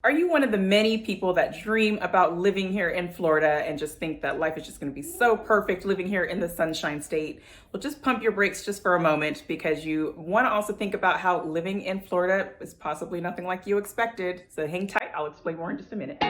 Are you one of the many people that dream about living here in Florida and just think that life is just going to be so perfect living here in the Sunshine State? Well, just pump your brakes just for a moment because you want to also think about how living in Florida is possibly nothing like you expected. So hang tight, I'll explain more in just a minute.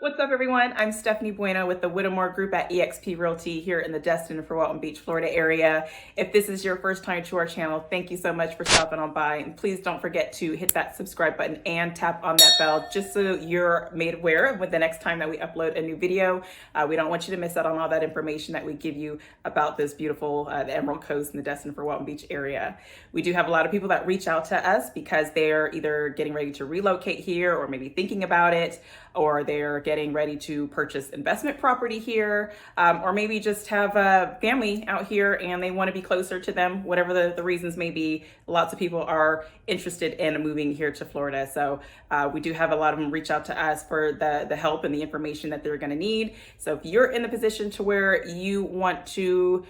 What's up, everyone? I'm Stephanie Bueno with the Whittemore Group at eXp Realty here in the Destin-Fort Walton Beach, Florida area. If this is your first time to our channel, thank you so much for stopping on by. And please don't forget to hit that subscribe button and tap on that bell just so you're made aware of when the next time that we upload a new video. We don't want you to miss out on all that information that we give you about this beautiful the Emerald Coast and the Destin-Fort Walton Beach area. We do have a lot of people that reach out to us because they're either getting ready to relocate here or maybe thinking about it, or they're getting ready to purchase investment property here, or maybe just have a family out here and they want to be closer to them, whatever the reasons may be. Lots of people are interested in moving here to Florida. So we do have a lot of them reach out to us for the help and the information that they're going to need. So if you're in the position to where you want to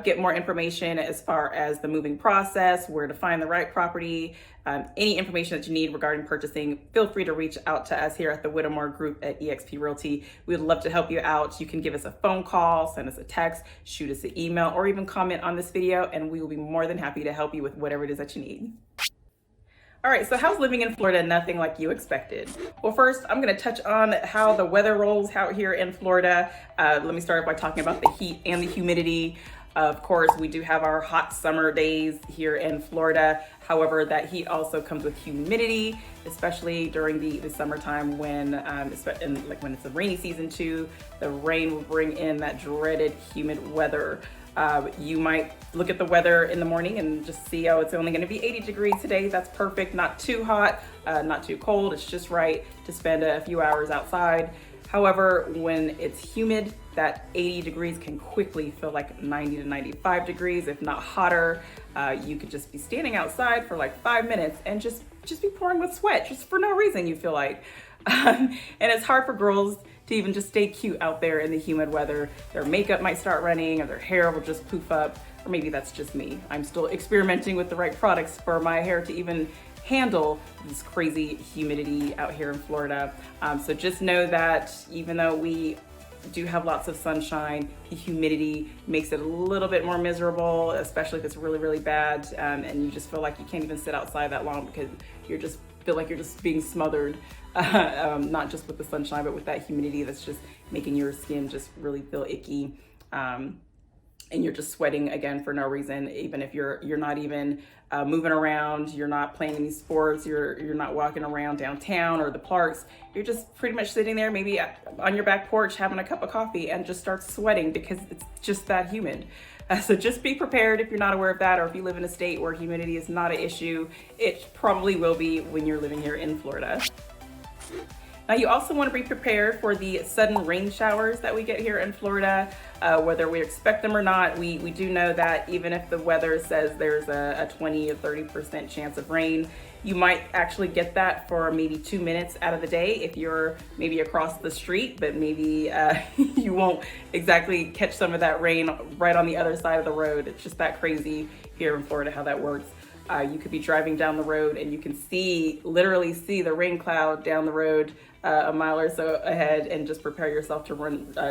get more information as far as the moving process, where to find the right property, any information that you need regarding purchasing, feel free to reach out to us here at the Whittemore Group at eXp Realty. We would love to help you out. You can give us a phone call, send us a text, shoot us an email, or even comment on this video, and we will be more than happy to help you with whatever it is that you need. All right, so how's living in Florida nothing like you expected? Well, first, I'm gonna touch on how the weather rolls out here in Florida. Let me start by talking about the heat and the humidity. Of course, we do have our hot summer days here in Florida. However, that heat also comes with humidity, especially during the summertime when when it's a rainy season too. The rain will bring in that dreaded humid weather. You might look at the weather in the morning and just see, oh, it's only going to be 80 degrees today. That's perfect. Not too hot, not too cold. It's just right to spend a few hours outside. However, when it's humid, that 80 degrees can quickly feel like 90 to 95 degrees, if not hotter. You could just be standing outside for like 5 minutes and just be pouring with sweat, just for no reason, you feel like. And it's hard for girls to even just stay cute out there in the humid weather. Their makeup might start running or their hair will just poof up, or maybe that's just me. I'm still experimenting with the right products for my hair to even handle this crazy humidity out here in Florida. So just know that even though we do have lots of sunshine, the humidity makes it a little bit more miserable, especially if it's really, really bad, and you just feel like you can't even sit outside that long because feel like you're just being smothered, not just with the sunshine, but with that humidity that's just making your skin just really feel icky. And you're just sweating again for no reason, even if you're not even moving around, you're not playing any sports, you're not walking around downtown or the parks. You're just pretty much sitting there, maybe on your back porch having a cup of coffee and just start sweating because it's just that humid. So just be prepared if you're not aware of that, or if you live in a state where humidity is not an issue. It probably will be when you're living here in Florida. Now, you also want to be prepared for the sudden rain showers that we get here in Florida, whether we expect them or not. We do know that even if the weather says there's a 20 or 30% chance of rain, you might actually get that for maybe 2 minutes out of the day if you're maybe across the street, but maybe you won't exactly catch some of that rain right on the other side of the road. It's just that crazy here in Florida how that works. You could be driving down the road and you can literally see the rain cloud down the road a mile or so ahead, and just prepare yourself to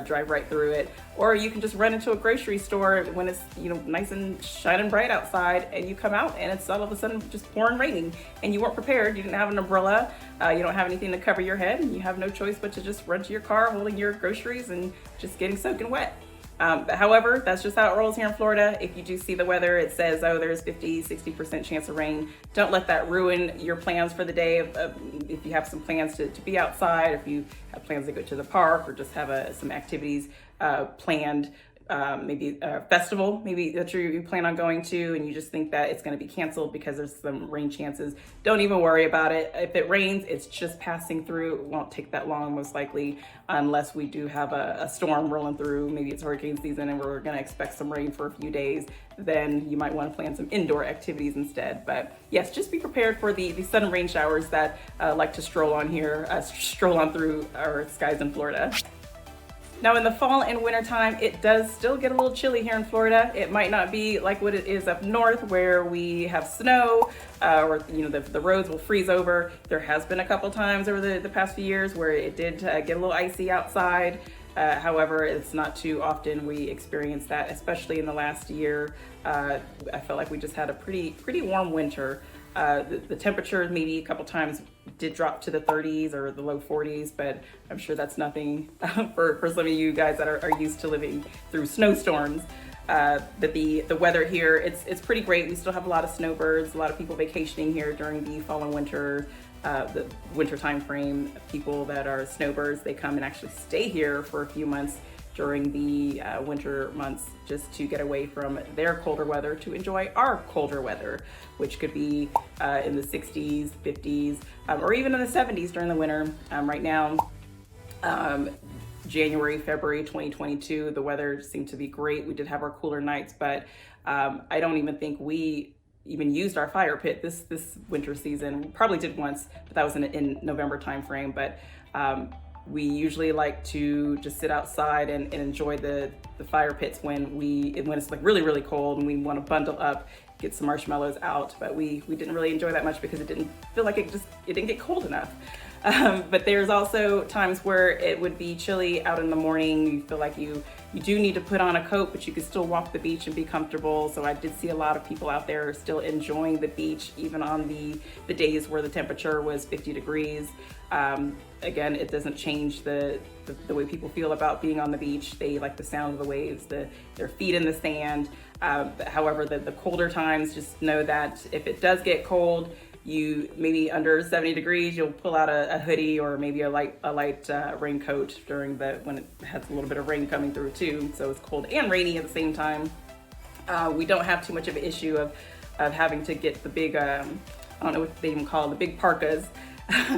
drive right through it. Or you can just run into a grocery store when it's nice and shining bright outside, and you come out and it's all of a sudden just pouring raining, and you weren't prepared. You didn't have an umbrella, you don't have anything to cover your head, and you have no choice but to just run to your car holding your groceries and just getting soaking wet. However, that's just how it rolls here in Florida. If you do see the weather, it says, oh, there's 50-60% chance of rain. Don't let that ruin your plans for the day. If you have some plans to be outside, if you have plans to go to the park or just have some activities planned, maybe a festival, maybe that you plan on going to, and you just think that it's going to be canceled because there's some rain chances. Don't even worry about it. If it rains, it's just passing through. It won't take that long, most likely, unless we do have a storm rolling through. Maybe it's hurricane season and we're going to expect some rain for a few days. Then you might want to plan some indoor activities instead. But yes, just be prepared for the sudden rain showers that like to stroll on through our skies in Florida. Now in the fall and winter time, it does still get a little chilly here in Florida. It might not be like what it is up north where we have snow or the roads will freeze over. There has been a couple times over the past few years where it did get a little icy outside. However, it's not too often we experience that, especially in the last year. I felt like we just had a pretty warm winter. The temperature maybe a couple times did drop to the 30s or the low 40s, but I'm sure that's nothing for some of you guys that are used to living through snowstorms. But the weather here, it's pretty great. We still have a lot of snowbirds, a lot of people vacationing here during the fall and winter, the winter time frame. People that are snowbirds, they come and actually stay here for a few months during the winter months just to get away from their colder weather to enjoy our colder weather, which could be in the 60s, 50s, or even in the 70s during the winter. Right now, January, February 2022, the weather seemed to be great. We did have our cooler nights, but I don't even think we even used our fire pit this winter season. We probably did once, but that was in November timeframe. But we usually like to just sit outside and enjoy the fire pits when it's like really, really cold and we want to bundle up, get some marshmallows out. But we didn't really enjoy that much because it didn't feel like it didn't get cold enough. But there's also times where it would be chilly out in the morning. You feel like you do need to put on a coat, but you can still walk the beach and be comfortable. So I did see a lot of people out there still enjoying the beach, even on the days where the temperature was 50 degrees. Again, it doesn't change the way people feel about being on the beach. They like the sound of the waves, their feet in the sand. However, the colder times, just know that if it does get cold, you maybe under 70 degrees, you'll pull out a hoodie or maybe a light raincoat when it has a little bit of rain coming through too. So it's cold and rainy at the same time. We don't have too much of an issue of having to get the big, I don't know what they even call it, the big parkas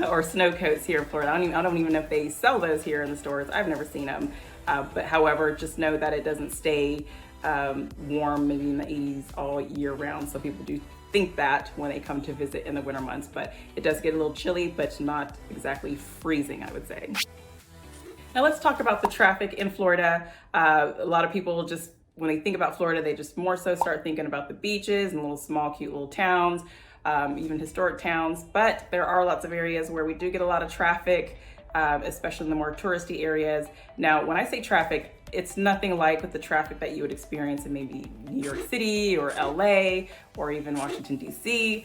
or snow coats here in Florida. I don't even know if they sell those here in the stores. I've never seen them. But however, just know that it doesn't stay warm, maybe in the 80s all year round. So people do think that when they come to visit in the winter months, but it does get a little chilly, but not exactly freezing, I would say. Now let's talk about the traffic in Florida. A lot of people just, when they think about Florida, they just more so start thinking about the beaches and little small, cute little towns, even historic towns. But there are lots of areas where we do get a lot of traffic, especially in the more touristy areas. Now, when I say traffic, it's nothing like with the traffic that you would experience in maybe New York City or LA or even Washington, DC.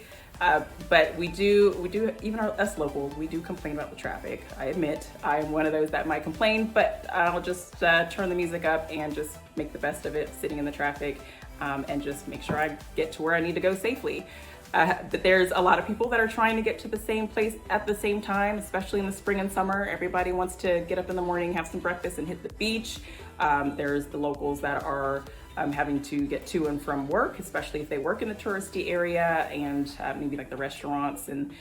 But we do, even us locals, we do complain about the traffic. I admit I'm one of those that might complain, but I'll just turn the music up and just make the best of it sitting in the traffic and just make sure I get to where I need to go safely. But there's a lot of people that are trying to get to the same place at the same time, especially in the spring and summer. Everybody wants to get up in the morning, have some breakfast and hit the beach. There's the locals that are having to get to and from work, especially if they work in the touristy area, and maybe like the restaurants and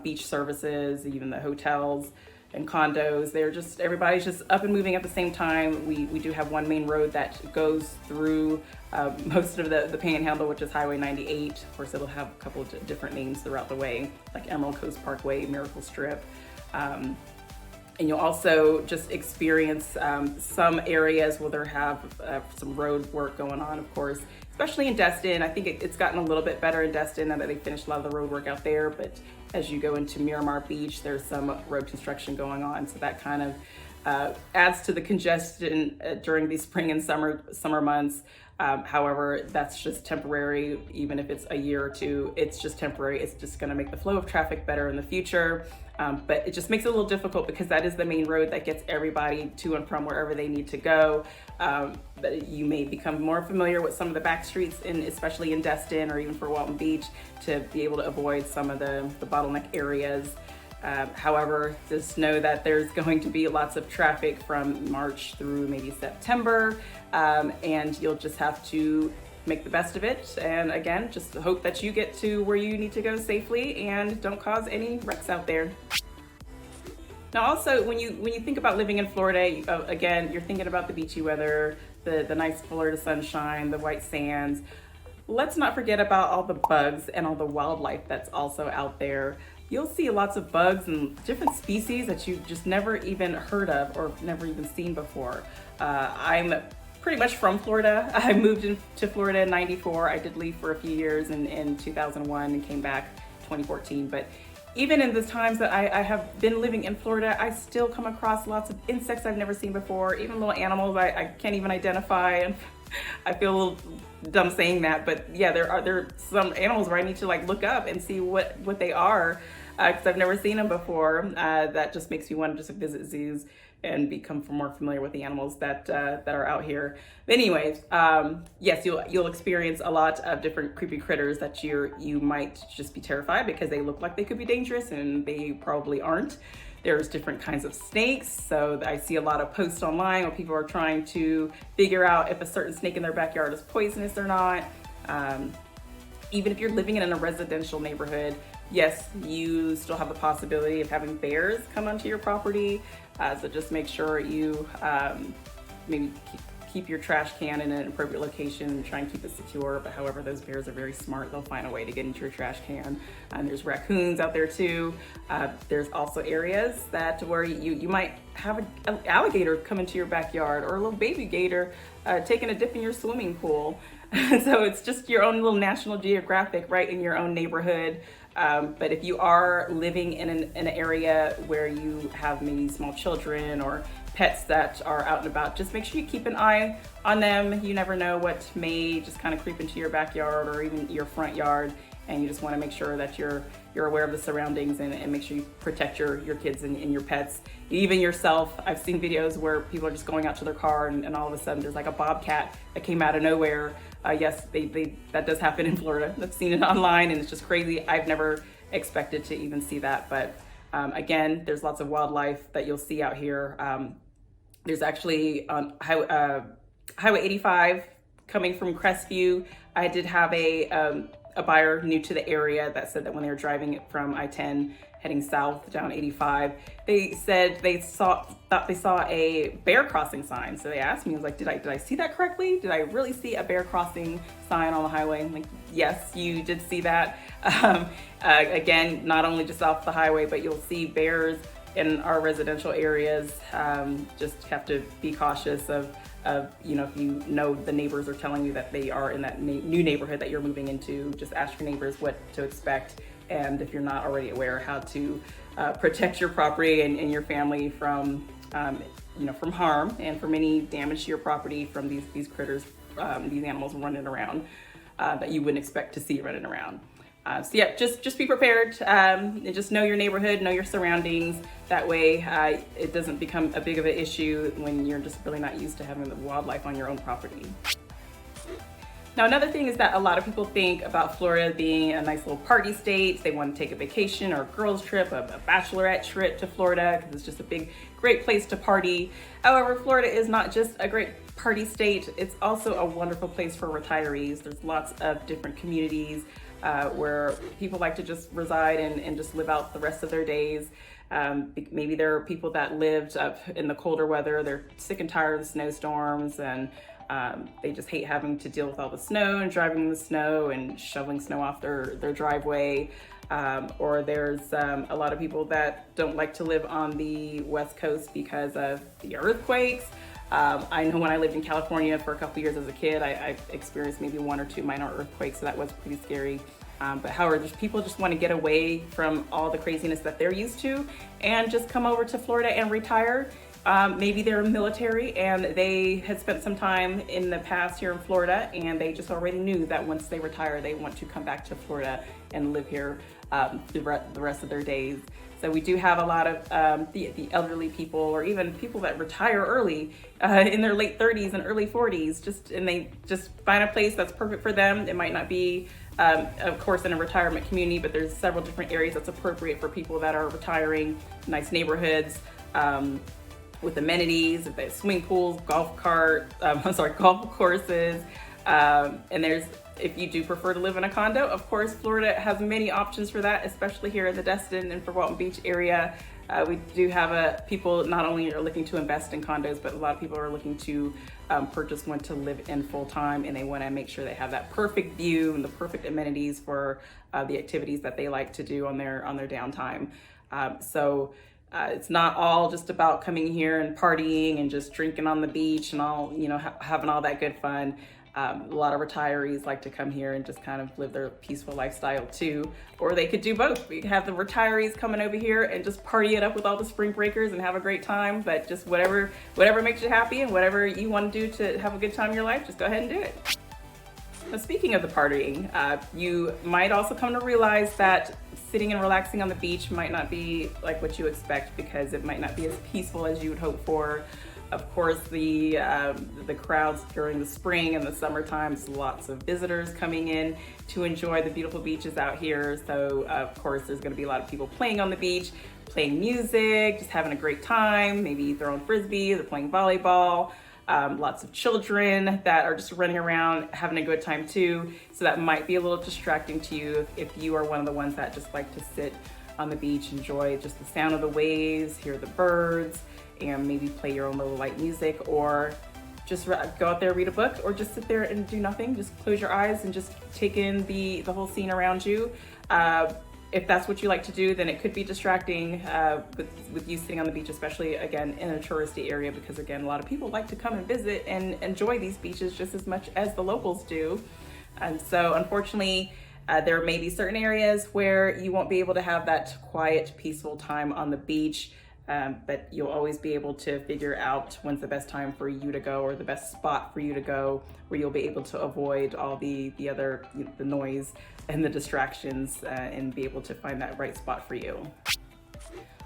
beach services, even the hotels and condos. Everybody's just up and moving at the same time. We do have one main road that goes through most of the Panhandle, which is Highway 98. Of course, it'll have a couple of different names throughout the way, like Emerald Coast Parkway, Miracle Strip. And you'll also just experience some areas where there have some road work going on, of course, especially in Destin. I think it's gotten a little bit better in Destin now that they finished a lot of the road work out there. But as you go into Miramar Beach, there's some road construction going on. So that kind of adds to the congestion during the spring and summer months. However, that's just temporary. Even if it's a year or two, it's just temporary. It's just going to make the flow of traffic better in the future. But it just makes it a little difficult because that is the main road that gets everybody to and from wherever they need to go. But you may become more familiar with some of the back streets, especially in Destin or even for Walton Beach, to be able to avoid some of the bottleneck areas. However, just know that there's going to be lots of traffic from March through maybe September, and you'll just have to make the best of it. And again, just hope that you get to where you need to go safely and don't cause any wrecks out there. Now, also, when you think about living in Florida, again, you're thinking about the beachy weather, the nice Florida sunshine, the white sands. Let's not forget about all the bugs and all the wildlife that's also out there. You'll see lots of bugs and different species that you've just never even heard of or never even seen before. I'm pretty much from Florida. I moved into Florida in '94. I did leave for a few years in 2001 and came back 2014. But even in the times that I have been living in Florida, I still come across lots of insects I've never seen before, even little animals I can't even identify. And I feel a little dumb saying that, but yeah, there are some animals where I need to like look up and see what they are, because I've never seen them before. That just makes me want to just visit zoos and become more familiar with the animals that are out here. But anyways, yes, you'll experience a lot of different creepy critters that you might just be terrified because they look like they could be dangerous and they probably aren't. There's different kinds of snakes. So I see a lot of posts online where people are trying to figure out if a certain snake in their backyard is poisonous or not. Even if you're living in a residential neighborhood, yes, you still have the possibility of having bears come onto your property. So just make sure you maybe keep your trash can in an appropriate location and try and keep it secure. But however, those bears are very smart. They'll find a way to get into your trash can. There's raccoons out there too. There's also areas where you might have an alligator come into your backyard, or a little baby gator taking a dip in your swimming pool. So it's just your own little National Geographic right in your own neighborhood. But if you are living in an area where you have maybe small children or pets that are out and about, just make sure you keep an eye on them. You never know what may just kind of creep into your backyard or even your front yard, and you just want to make sure that you're aware of the surroundings and make sure you protect your kids and your pets, even yourself. I've seen videos where people are just going out to their car and all of a sudden there's like a bobcat that came out of nowhere. Yes, that does happen in Florida. I've seen it online and it's just crazy. I've never expected to even see that, but again, there's lots of wildlife that you'll see out here. There's actually on Highway 85 coming from Crestview. I did have a buyer new to the area that said that when they were driving from I-10 heading south down 85, they said thought they saw a bear crossing sign. So they asked me, I was like, did I see that correctly? Did I really see a bear crossing sign on the highway? I'm like, yes, you did see that. Again, not only just off the highway, but you'll see bears in our residential areas. Just have to be cautious of if you know the neighbors are telling you that they are in that new neighborhood that you're moving into, just ask your neighbors what to expect. And if you're not already aware, how to protect your property and your family from from harm and from any damage to your property from these critters, these animals running around that you wouldn't expect to see running around. So yeah, just be prepared, and just know your neighborhood, know your surroundings. That way it doesn't become a big of an issue when you're just really not used to having the wildlife on your own property. Now, another thing is that a lot of people think about Florida being a nice little party state. They want to take a vacation or a girls trip, a bachelorette trip to Florida because it's just a great place to party. However, Florida is not just a great party state. It's also a wonderful place for retirees. There's lots of different communities where people like to just reside and just live out the rest of their days. Maybe there are people that lived up in the colder weather. They're sick and tired of the snowstorms, and they just hate having to deal with all the snow and driving in the snow and shoveling snow off their driveway. Or there's a lot of people that don't like to live on the West Coast because of the earthquakes. I know when I lived in California for a couple years as a kid, I experienced maybe 1 or 2 minor earthquakes, so that was pretty scary. But however, people just want to get away from all the craziness that they're used to and just come over to Florida and retire. Maybe they're military and they had spent some time in the past here in Florida, and they just already knew that once they retire, they want to come back to Florida and live here the rest of their days. So we do have a lot of the elderly people, or even people that retire early in their late 30s and early 40s, and they just find a place that's perfect for them. It might not be of course in a retirement community, but there's several different areas that's appropriate for people that are retiring, nice neighborhoods, with amenities, if they have swimming pools, golf courses, and if you do prefer to live in a condo, of course, Florida has many options for that, especially here in the Destin and Fort Walton Beach area. We do have people not only are looking to invest in condos, but a lot of people are looking to purchase one to live in full time, and they want to make sure they have that perfect view and the perfect amenities for the activities that they like to do on their downtime. It's not all just about coming here and partying and just drinking on the beach and all, having all that good fun. A lot of retirees like to come here and just kind of live their peaceful lifestyle too, or they could do both. We have the retirees coming over here and just party it up with all the spring breakers and have a great time, but just whatever makes you happy and whatever you want to do to have a good time in your life, just go ahead and do it. Now, speaking of the partying, you might also come to realize that sitting and relaxing on the beach might not be like what you expect, because it might not be as peaceful as you would hope for. Of course, the crowds during the spring and the summertime, lots of visitors coming in to enjoy the beautiful beaches out here. So of course, there's going to be a lot of people playing on the beach, playing music, just having a great time, maybe throwing frisbees or playing volleyball. Lots of children that are just running around having a good time too. So that might be a little distracting to you if you are one of the ones that just like to sit on the beach, enjoy just the sound of the waves, hear the birds, and maybe play your own little light music, or just go out there, read a book, or just sit there and do nothing. Just close your eyes and just take in the whole scene around you. If that's what you like to do, then it could be distracting with you sitting on the beach, especially again in a touristy area, because again, a lot of people like to come and visit and enjoy these beaches just as much as the locals do. And so unfortunately, there may be certain areas where you won't be able to have that quiet, peaceful time on the beach. But you'll always be able to figure out when's the best time for you to go, or the best spot for you to go, where you'll be able to avoid all the other, the noise and the distractions, and be able to find that right spot for you.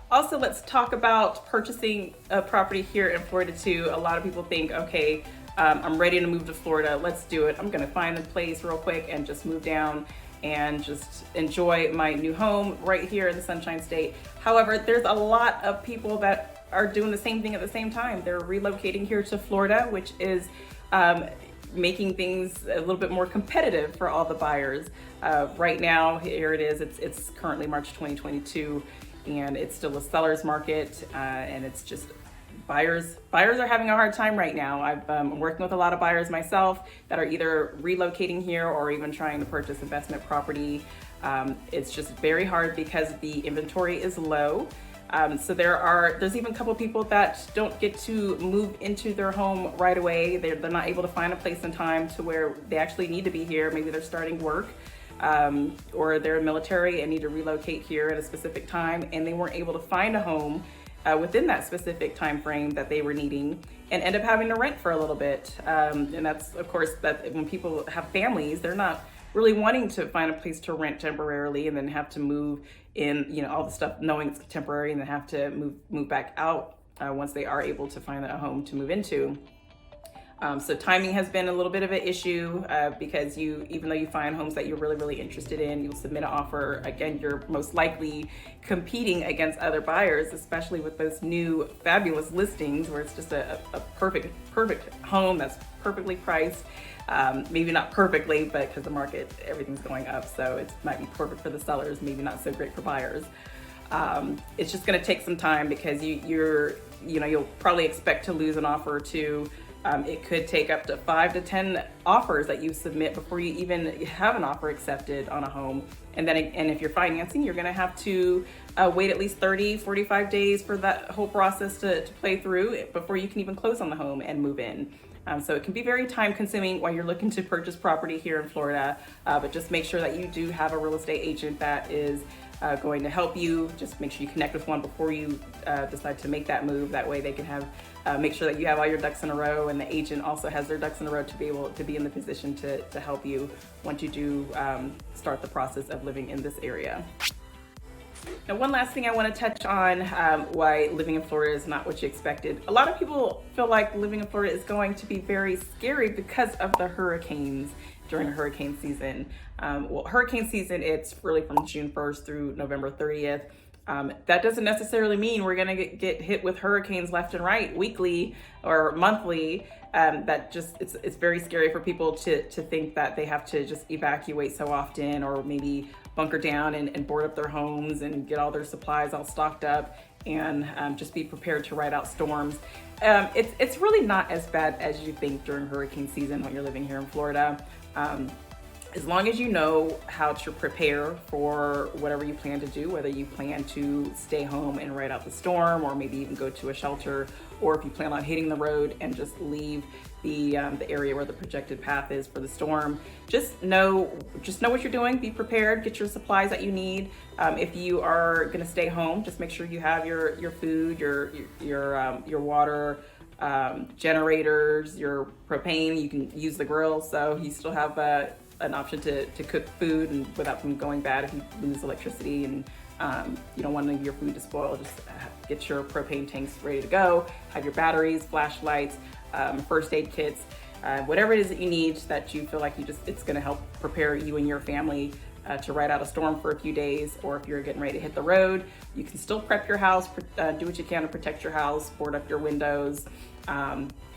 Also, let's talk about purchasing a property here in Florida too. A lot of people think, okay, I'm ready to move to Florida. Let's do it. I'm gonna find a place real quick and just move down and just enjoy my new home right here in the Sunshine State. However, there's a lot of people that are doing the same thing at the same time. They're relocating here to Florida, which is making things a little bit more competitive for all the buyers. Right now, here it is, it's currently March 2022, and it's still a seller's market, and it's just buyers are having a hard time right now. I'm working with a lot of buyers myself that are either relocating here or even trying to purchase investment property. It's just very hard because the inventory is low. So there's even a couple of people that don't get to move into their home right away. They're not able to find a place in time to where they actually need to be here. Maybe they're starting work, or they're military and need to relocate here at a specific time, and they weren't able to find a home within that specific time frame that they were needing, and end up having to rent for a little bit. And that's, of course, that when people have families, they're not really wanting to find a place to rent temporarily and then have to move in, all the stuff knowing it's temporary, and then have to move back out once they are able to find a home to move into. So timing has been a little bit of an issue because even though you find homes that you're really, really interested in, you'll submit an offer. Again, you're most likely competing against other buyers, especially with those new fabulous listings where it's just a perfect home that's perfectly priced. Maybe not perfectly, but because the market, everything's going up, so it might be perfect for the sellers, maybe not so great for buyers. It's just going to take some time because you'll probably expect to lose an offer or two. It could take up to 5 to 10 offers that you submit before you even have an offer accepted on a home. And if you're financing, you're going to have to wait at least 30, 45 days for that whole process to play through before you can even close on the home and move in. So it can be very time consuming while you're looking to purchase property here in Florida, but just make sure that you do have a real estate agent that is going to help you. Just make sure you connect with one before you decide to make that move. That way they can make sure that you have all your ducks in a row, and the agent also has their ducks in a row to be able to be in the position to help you once you do start the process of living in this area. Now, one last thing I want to touch on, why living in Florida is not what you expected. A lot of people feel like living in Florida is going to be very scary because of the hurricanes during hurricane season. Well, hurricane season, it's really from June 1st through November 30th. That doesn't necessarily mean we're going to get hit with hurricanes left and right weekly or monthly. That just, it's very scary for people to think that they have to just evacuate so often, or maybe bunker down and board up their homes and get all their supplies all stocked up, and just be prepared to ride out storms. It's really not as bad as you think during hurricane season when you're living here in Florida. As long as you know how to prepare for whatever you plan to do, whether you plan to stay home and ride out the storm, or maybe even go to a shelter, or if you plan on hitting the road and just leave the area where the projected path is for the storm, just know what you're doing. Be prepared. Get your supplies that you need. If you are going to stay home, just make sure you have your food, your water, generators, your propane. You can use the grill, so you still have an option to cook food and without them going bad if you lose electricity, and you don't want any of your food to spoil. Just get your propane tanks ready to go. Have your batteries, flashlights, first aid kits, whatever it is that you need that you feel like it's going to help prepare you and your family to ride out a storm for a few days. Or if you're getting ready to hit the road, you can still prep your house, do what you can to protect your house, board up your windows.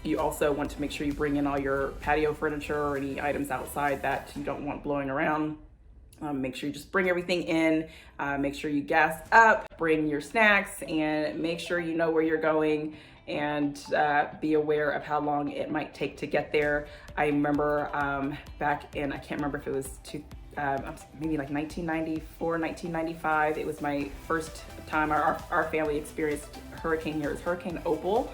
You also want to make sure you bring in all your patio furniture or any items outside that you don't want blowing around. Make sure you just bring everything in, make sure you gas up, bring your snacks, and make sure you know where you're going, and be aware of how long it might take to get there. I remember back in, I can't remember if it was maybe like 1994, 1995, it was my first time our family experienced hurricane here. It was Hurricane Opal.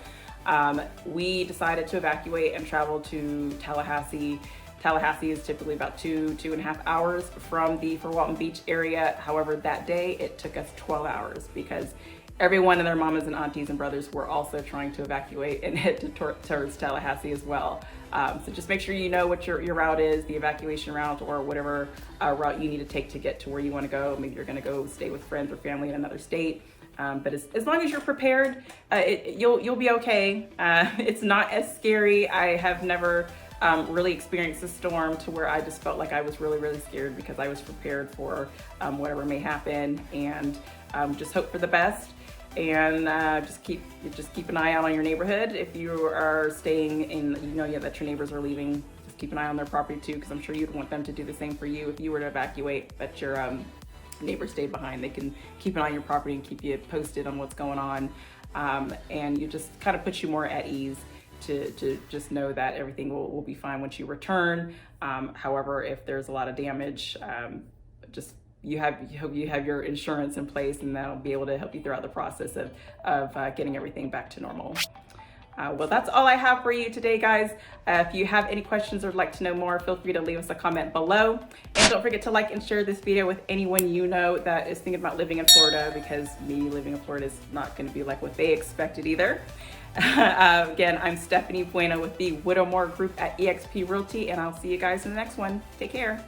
We decided to evacuate and travel to Tallahassee. Tallahassee is typically about 2.5 hours from the Fort Walton Beach area. However, that day it took us 12 hours because everyone and their mamas and aunties and brothers were also trying to evacuate and head towards Tallahassee as well. So just make sure you know what your route is, the evacuation route, or whatever route you need to take to get to where you want to go. Maybe you're going to go stay with friends or family in another state. But as long as you're prepared, you'll be okay. It's not as scary. I have never really experienced a storm to where I just felt like I was really, really scared, because I was prepared for whatever may happen, and just hope for the best. And just keep an eye out on your neighborhood. If you are staying in, that your neighbors are leaving, just keep an eye on their property too, because I'm sure you'd want them to do the same for you if you were to evacuate, but your neighbors stayed behind. They can keep an eye on your property and keep you posted on what's going on, and you just kind of puts you more at ease to just know that everything will be fine once you return. However, if there's a lot of damage, just you have your insurance in place, and that'll be able to help you throughout the process of getting everything back to normal. Well, that's all I have for you today, guys. If you have any questions or would like to know more, feel free to leave us a comment below. And don't forget to like and share this video with anyone you know that is thinking about living in Florida, because me living in Florida is not going to be like what they expected either. Again, I'm Stephanie Bueno with the Whittemore Group at eXp Realty, and I'll see you guys in the next one. Take care.